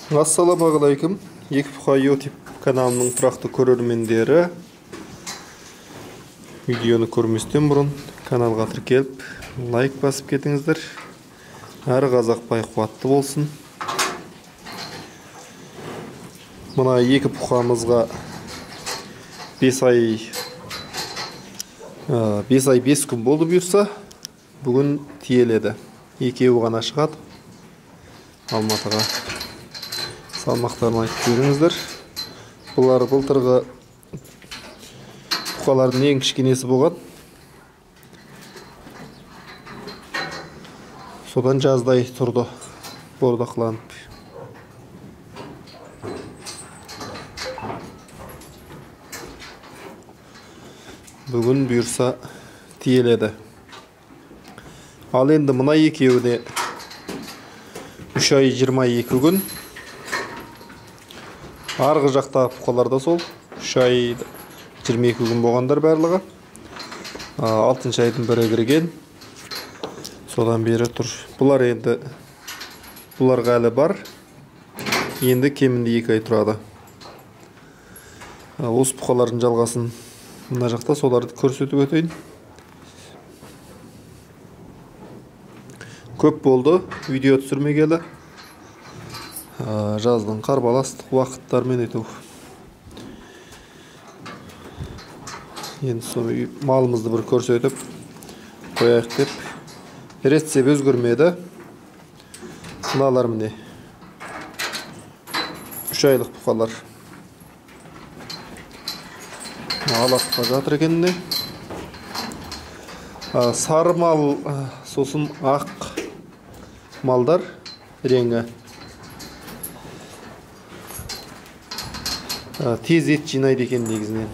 Ассалаумағалейкум. Екі Бұқа YouTube каналының тұрақты көрермендері. Видеоны көрместен бұрын каналға тіркеліп, лайк басып кетіңіздер. Әрі қазақ бай қуатты болсын. Мына екі бұқамызға 5 ай 5 күн болды бұйырса, бүгін тиеледі. Екеуі ғана шығады Алматыға. Салмақтарын айтып беріңіздер. Бұлар былтырғы бұқалардың ең кішкенесі болған. Содан жаздай тұрды, бордақланып. Бүгін бұйырса тиеледі. Ал енді мына екеуіне 3 ай 22 күн. Арғы жақта бұқаларда сол 3 ай 22 күн болғандар барлығы. 6 айдың бірі кірген. Содан бері тұр. Бұларға әлі бар. Енді кемінде 2 ай тұрады. Осы бұқалардың жалғасын мына жақта соларды көрсетіп өтейін. Көп болды видео түсірмегелі. Жаздың қарбаластық уақыттармен ету. Енді соны малымызды бір көрсетіп қояйық деп. Рецеп өзгермеді. Мыналар міне 3 айлық бұқалар. Алаққа жатыр екеніне. Сары мал, сосын ақ малдар реңі. Тез ет жинайды екен негізінен.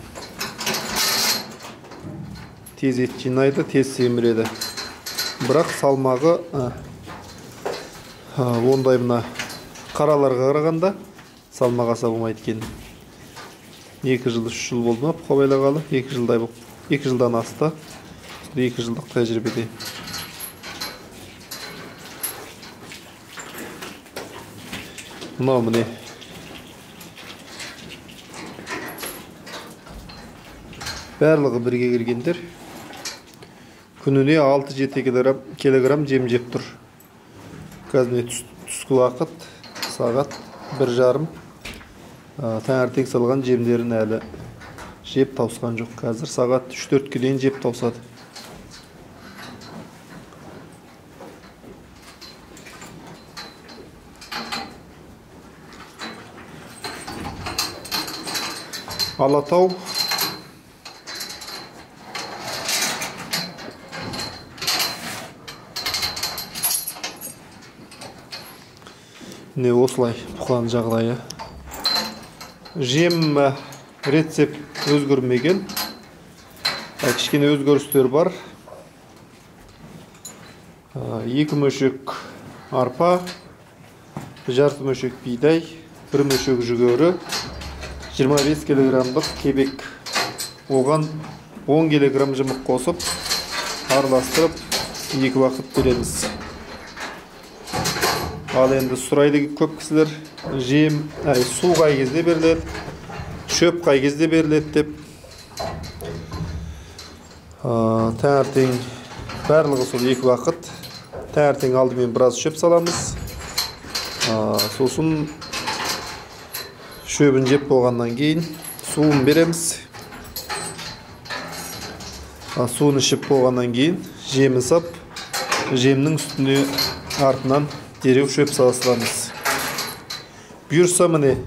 Тез ет жинайды, тез семіреді. Бірақ салмағы ондай мына қараларға қарағанда салмағы аса болмайды екен. 2 жыл, 3 жыл болды ма бұқа байлағалы? 2 жылдан асты. 2 жылдық тәжірибеде. Мынау міне. Барлығы бірге кіргендер. Күніне 6-7 килограмм жем жеп тұр. Қазір түскі уақыт сағат 1:30. Таңертең салған жемдерін әлі жеп таусқан жоқ. Қазір сағат 3-4-ке дейін жеп таусады. Алатау. Не осылай бұқаның жағдайы. Жем рецеп өзгермеген. Кішкене өзгерістер бар. 2 мөшек арпа, жарты мөшек бидай, 1 мөшек жүгері, 25 килограммдық кебек. Оған 10 килограмм жымық қосып, араластырып 2 уақыт береміз. Ал енді сұрайды көп кісілер, жем, су қай кезде беріледі, шөп қай кезде беріледі деп. Таңертең барлығы сол 2 уақыт. Таңертең алдымен біраз шөп саламыз. Сосын шөбін жеп болғаннан кейін суын береміз. Суын ішіп болғаннан кейін жемін сап, жемнің үстіне артынан дереу шөп саласыламыз. Бұйырса міне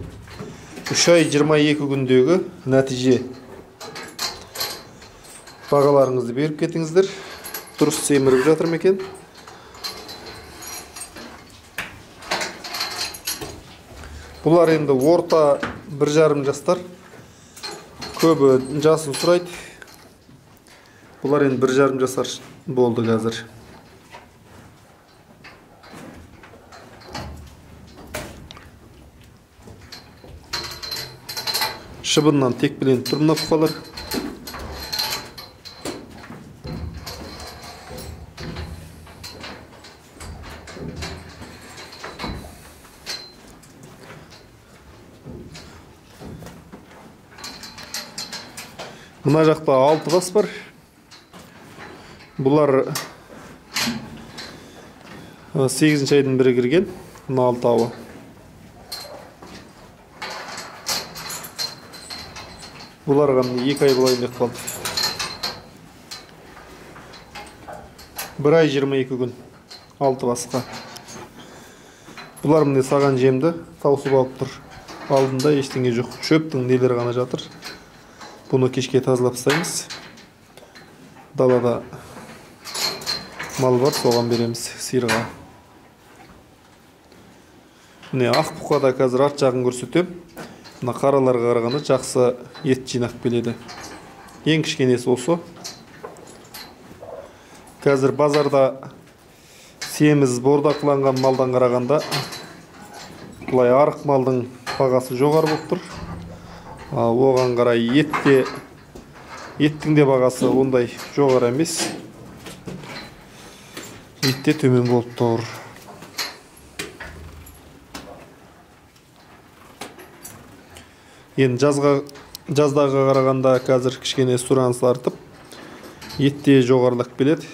3 ай 22 күндегі нәтиже. Бағаларыңызды беріп кетіңіздер. Дұрыс семіріп жатыр ма екен? Бұлар енді орта 1,5 жастар. Көбі жасын сұрайды. Бұлар енді 1,5 жасар болды қазір. Шыбыннан текпеленіп тұр мына бұқалар. Мына жақта 6 бас бар. Бұлар 8-ші айдың бірі кірген. Мына 6-ауы. Бұларға 2 ай болайын деп қалды. 1 ай 22 күн. 6 басқа. Бұлар міне саған жемді таусып алып тұр. Алдында ештеңе жоқ. Шөптің нелер ғана жатыр. Бұны кешке тазалап тастаймыз. Далада мал бар, соған береміз сиырға. Міне ақ бұқада қазір арт жағын көрсетем. Мына қараларға қарағанда жақсы ет жинақ келеді. Ең кішкенесі осы. Қазір базарда семіз бордақланған малдан қарағанда бұлай арық малдың бағасы жоғары болып тұр. Оған қарай еттің де бағасы ондай жоғары емес. Етте төмен болып тұр. Енді жаздағы қарағанда қазір кішкене сұраныс артып, етте жоғарылап келеді.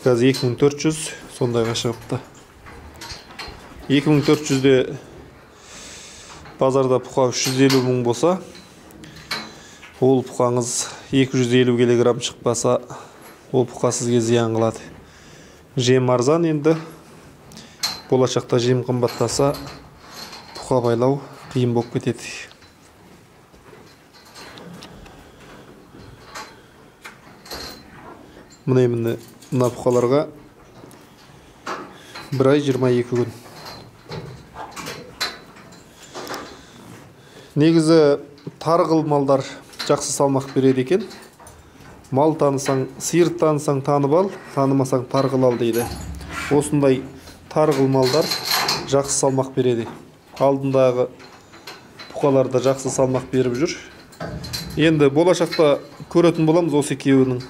Қазір 2400 сондайға шығыпты. 2400-де базарда бұқа 350 мың болса, ол бұқаңыз 250 килограмм шықпаса, ол бұқа сізге зиян қылады. Жем арзан, енді болашақта жем қымбаттаса, бұқа байлау қиын болып кетеді. Мына бұқаларға 1 ай 22 күн. Негізі тарғыл малдар жақсы салмақ береді екен. Мал танысаң, сиыр танысаң танып ал, танымасаң тарғыл ал дейді. Осындай тарғыл малдар жақсы салмақ береді. Алдындағы бұқаларда жақсы салмақ беріп жүр. Енді болашақта көретін боламыз осы екеуінің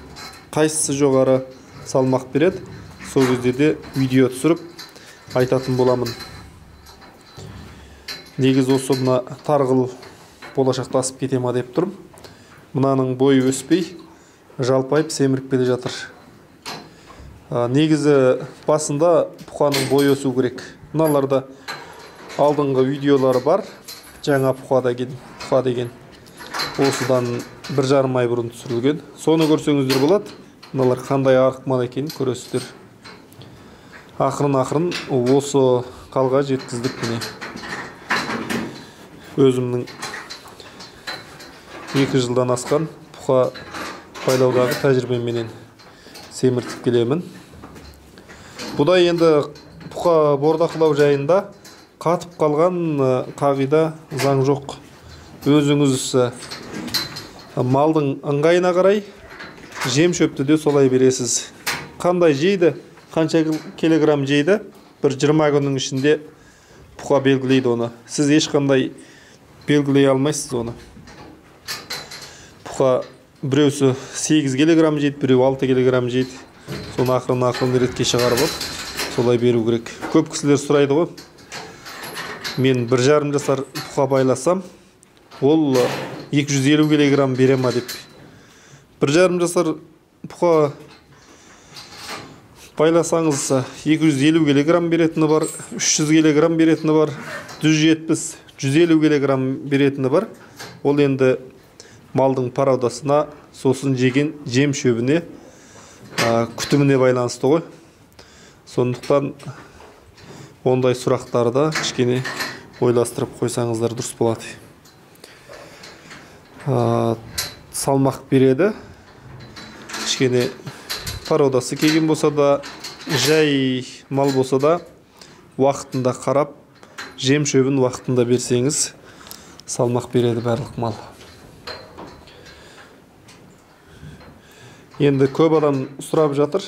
қайсысы жоғары салмақ береді. Сол кезде де видео түсіріп айтатын боламын. Негіз осы мына тарғыл болашақта асып кете ма деп тұрмын. Мынаның бойы өспей, жалпайып семіріп келе жатыр. Негізі басында бұқаның бойы өсу керек. Мыналарда алдыңғы видеолары бар. Жаңа бұқа деген. Осыдан 1,5 ай бұрын түсірілген. Соны көрсеңіздер болады. Мыналар қандай арық мал екенін көресіздер. Ақырын осы қалға жеткіздік міне. Өзімнің 2 жылдан асқан бұқа байлаудағы тәжірибеменен семіртіп келемін. Бұда енді бұқа бордақылау жайында қатып қалған қағида заң жоқ. Өзіңіз малдың ыңғайына қарай жем шөпті де солай бересіз. Қандай жейді, қанша килограмм жейді, бір 20 күннің ішінде бұқа белгілейді оны. Сіз ешқандай белгілей алмайсыз оны. Бұқа біреусі 8 килограмм жейді, біреу 6 килограмм жейді. Соны ақырын ретке шығарып алып, солай беру керек. Көп кісілер сұрайды ғой. Мен 1,5 жасар бұқа байласам, ол 250 килограмм бере ма деп. 1,5 жасар бұқа байласаңыз 250 килограмм беретіні бар, 300 килограмм беретіні бар, 170-150 килограмм беретіні бар. Ол енді малдың параудасына, сосын жеген жем шөбіне, күтіміне байланысты ғой. Сондықтан ондай сұрақтарды кішкене ойластырып қойсаңыздар дұрыс болады. Салмақ береді. Кішкене пародасы келген болса да, жай мал болса да, уақытында қарап, жем шөбін уақытында берсеңіз, салмақ береді барлық мал. Енді көп адам сұрап жатыр.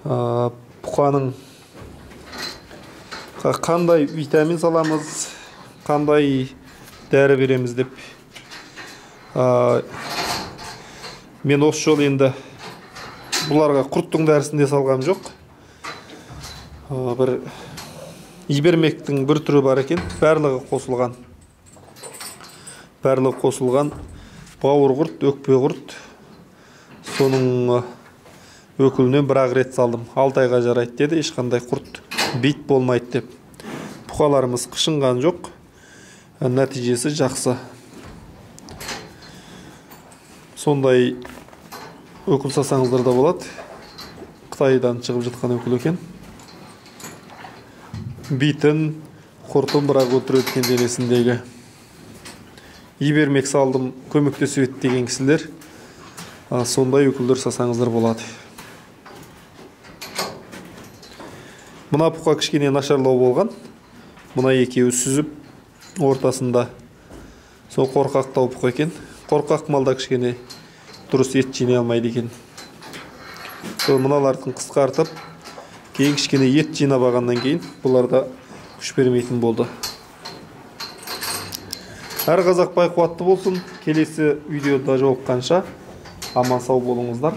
Бұқаның қандай витамин саламыз, қандай дәрі береміз деп. Мен осы жол енді бұларға құрттың дәрісінде салғам жоқ. Бір ибермектің бір түрі бар екен, барлығы қосылған. бауыр құрт, өкпе құрт. Соның өкілінен бір-ақ рет салдым. 6 айға жарайды деді, ешқандай құрт бит болмайды деп. Бұқаларымыз қышынған жоқ. Нәтижесі жақсы. Сондай өкіл сасаңыздар да болады. Қытайдан шығып жатқан өкіл екен. Битін, құртын бірақ өтіреді екен денесіндегі. Ибермек салдым, көмектесіп ет деген кісілер. Сондай өкілдер сасаңыздар болады. Мына бұқа кішкене нашарлау болған. Мына екеуі сүзіп, ортасында сол қорқақтау бұқа екен. Қорқақ малда кішкене дұрыс ет жинай алмайды екен. Сол мыналардың қысқартып, кейін кішкене ет жинап алғаннан кейін бұларда күш бермейтін болды. Әр қазақ бай қуатты болсын. Келесі видеода жолыққанша аман сау болыңыздар.